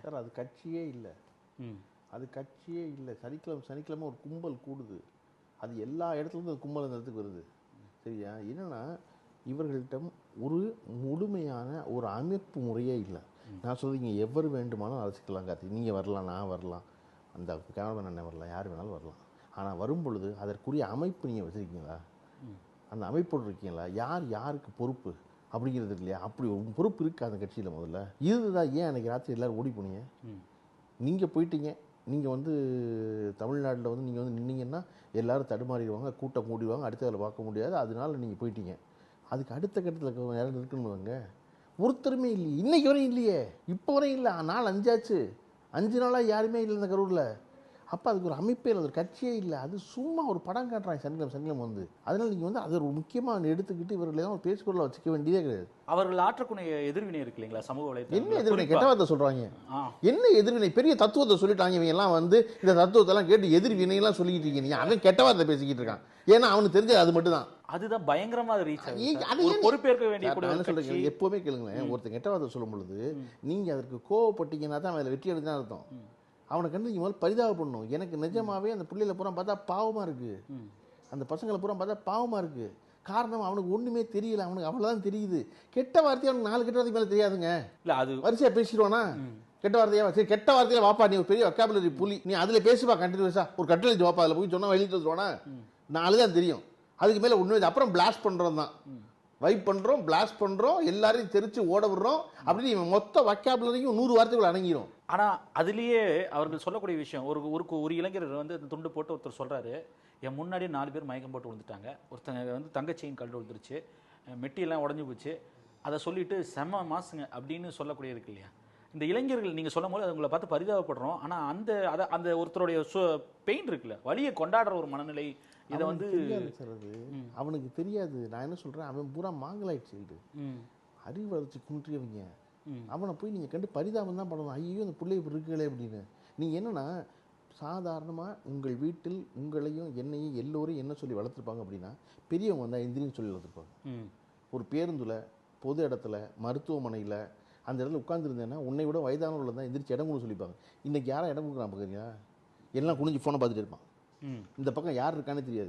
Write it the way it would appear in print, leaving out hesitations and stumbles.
Sir அது கட்சியே இல்லை. அது கட்சியே இல்லை. சனிக்கிழமை சனிக்கிழமை ஒரு கும்பல் கூடுது. அது எல்லா இடத்துலேருந்து அந்த கும்பல் அந்த இடத்துக்கு வருது. சரியா? என்னென்னா இவர்கள்ட்ட ஒரு முழுமையான ஒரு அமைப்பு முறையே இல்லை. நான் சொல்கிறீங்க எவர் வேண்டுமானாலும் அரசிக்கலாம் கார்த்திக். நீங்கள் வரலாம், நான் வரலாம், அந்த கேமராமேன் அண்ணன் வரலாம், யார் வேணாலும் வரலாம். ஆனால் வரும் பொழுது அதற்குரிய அமைப்பு நீங்கள் வச்சுருக்கீங்களா? அந்த அமைப்போடு இருக்கீங்களா? யார் யாருக்கு பொறுப்பு அப்படிங்கிறது இல்லையா? அப்படி ஒரு பொறுப்பு இருக்குது அந்த கட்சியில். முதல்ல இதுதான் ஏன் அன்றைக்கி ராத்திரி எல்லோரும் ஓடி போனீங்க? நீங்கள் போயிட்டீங்க. நீங்கள் வந்து தமிழ்நாட்டில் வந்து நீங்கள் வந்து நின்னீங்கன்னா எல்லோரும் தடுமாறிடுவாங்க, கூட்டம் கூடிடுவாங்க, அடுத்த வேலை பார்க்க முடியாது. அதனால நீங்கள் போயிட்டீங்க. அதுக்கு அடுத்த கட்டத்தில் யாரும் இருக்கணுங்க? ஒருத்தருமே இல்லையே, இன்றைக்கி வரையும் இல்லையே, இப்போ வரையும் இல்லை. நாள் 5 ஆச்சு, 5 நாளாக யாருமே இல்லை இந்த கரூரில். அப்போ அதுக்கு ஒரு அமைப்பே இல்லை, ஒரு கட்சியே இல்லை. அது சும்மா ஒரு படம் காட்டுறாங்க சனிக்கிழமை சனிக்கிழமை வந்து. அதனால் நீங்கள் வந்து அதை ஒரு முக்கியமாக எடுத்துக்கிட்டு இவர்களை தான் ஒரு பேச்சுக்குள்ள வச்சுக்க வேண்டியதே கிடையாது. அவர்கள் ஆற்றக்கூடிய எதிர்வினை இருக்கு இல்லைங்களா சமூக வலைத்தளம்? என்ன எதிர்வினை? கெட்ட வார்த்தை சொல்கிறாங்க. என்ன எதிர்வினை? பெரிய தத்துவத்தை சொல்லிட்டாங்க. இவங்க எல்லாம் வந்து இந்த தத்துவத்தெல்லாம் கேட்டு எதிர்வினையெல்லாம் சொல்லிக்கிட்டு இருக்கீங்க. அவன் கெட்ட வார்த்தை பேசிக்கிட்டு இருக்கான். ஏன்னா அவனுக்கு தெரிஞ்சது அது மட்டும் தான். அதுதான் பயங்கரமா ரீச் ஆகுது. பொறுப்பேற்க வேண்டிய சொல்றீங்க. எப்பவுமே கேளுங்களேன், ஒருத்தர் கெட்ட வார்த்தை சொல்லும் பொழுது நீங்க அதற்கு கோவப்பட்டீங்கன்னா தான் அதில் வெற்றி அடைஞ்தான் அர்த்தம். அவனை கண்டு நீங்கள் முதல்ல பரிதாபப்படணும். எனக்கு நிஜமாவே அந்த பிள்ளைகளை பூரா பார்த்தா பாவமாக இருக்குது. அந்த பசங்களை பூரா பார்த்தா பாவமாக இருக்குது. காரணம் அவனுக்கு ஒன்றுமே தெரியல. அவனுக்கு அவ்வளோதான் தெரியுது. கெட்ட வார்த்தையை அவனுக்கு 4 கெட்ட வார்த்தை மேலே தெரியாதுங்க. இல்லை அது வரிசையாக பேசிடுவானா? கெட்ட வார்த்தையா? சரி, கெட்ட வார்த்தையில வாப்பா, நீ ஒரு பெரிய வொக்காபுலரி புலி, நீ அதில் பேசுவா கண்டினியூஸா. ஒரு கட்டளை வாப்பா, அதில் போய் சொன்னால் வெளியிட்டு வந்துடுவானா? 4 தான் தெரியும். அதுக்கு மேலே ஒன்றுமே. அப்புறம் பிளாஸ்ட் பண்ணுறோம் தான், வைப் பண்ணுறோம், பிளாஸ்ட் பண்ணுறோம், எல்லாரையும் தெரிச்சு ஓட விடுறோம். அப்படின்னு மொத்த வொக்காபுலரியும் 100 வார்த்தைகள் அடங்கிடும். ஆனால் அதுலேயே அவர்கள் சொல்லக்கூடிய விஷயம், ஒரு இளைஞர் வந்து துண்டு போட்டு ஒருத்தர் சொல்கிறாரு, என் முன்னாடியே 4 பேர் மயக்கம் போட்டு விழுந்துட்டாங்க, ஒருத்தங்க வந்து தங்கச்சியின் கல் விழுந்துருச்சு, மெட்டியெல்லாம் உடஞ்சி போச்சு, அதை சொல்லிட்டு செம்ம மாசுங்க அப்படின்னு சொல்லக்கூடிய இருக்கு இல்லையா? இந்த இளைஞர்கள் நீங்கள் சொல்லும் போது உங்களை பார்த்து பரிதாபப்படுறோம். ஆனால் அந்த ஒருத்தருடைய பெயின் இருக்குல்ல, வலியை கொண்டாடுற ஒரு மனநிலை, இதை வந்து சார் அது அவனுக்கு தெரியாது. நான் என்ன சொல்கிறேன், அவன் பூரா மாங்கலாயிடுச்சு, அறிவு வளர்ச்சி குன்றியவங்க. அவனை போய் நீங்கள் கண்டு பரிதாபம் தான் பண்ணணும். ஐயோ இந்த பிள்ளை இப்படி இருக்குகளே அப்படின்னு. நீங்கள் என்னென்னா சாதாரணமாக உங்கள் வீட்டில் உங்களையும் என்னையும் எல்லோரையும் என்ன சொல்லி வளர்த்துருப்பாங்க அப்படின்னா, பெரியவங்க வந்தால் எந்திரின்னு சொல்லி வளர்த்துருப்பாங்க. ஒரு பேருந்தில், பொது இடத்துல, மருத்துவமனையில் அந்த இடத்துல உட்காந்துருந்தேன்னா உன்னை விட வயதானவர்கள் தான் எந்திரிச்சு இடம் கொடுன்னு சொல்லிப்பாங்க. இன்றைக்கி யாரும் இடம் கொடுக்குறான் பார்க்குறீங்களா? எல்லாம் குனிஞ்சு ஃபோனை பார்த்துட்டு இருப்பான். இந்த பக்கம் யார் இருக்கானே தெரியாது.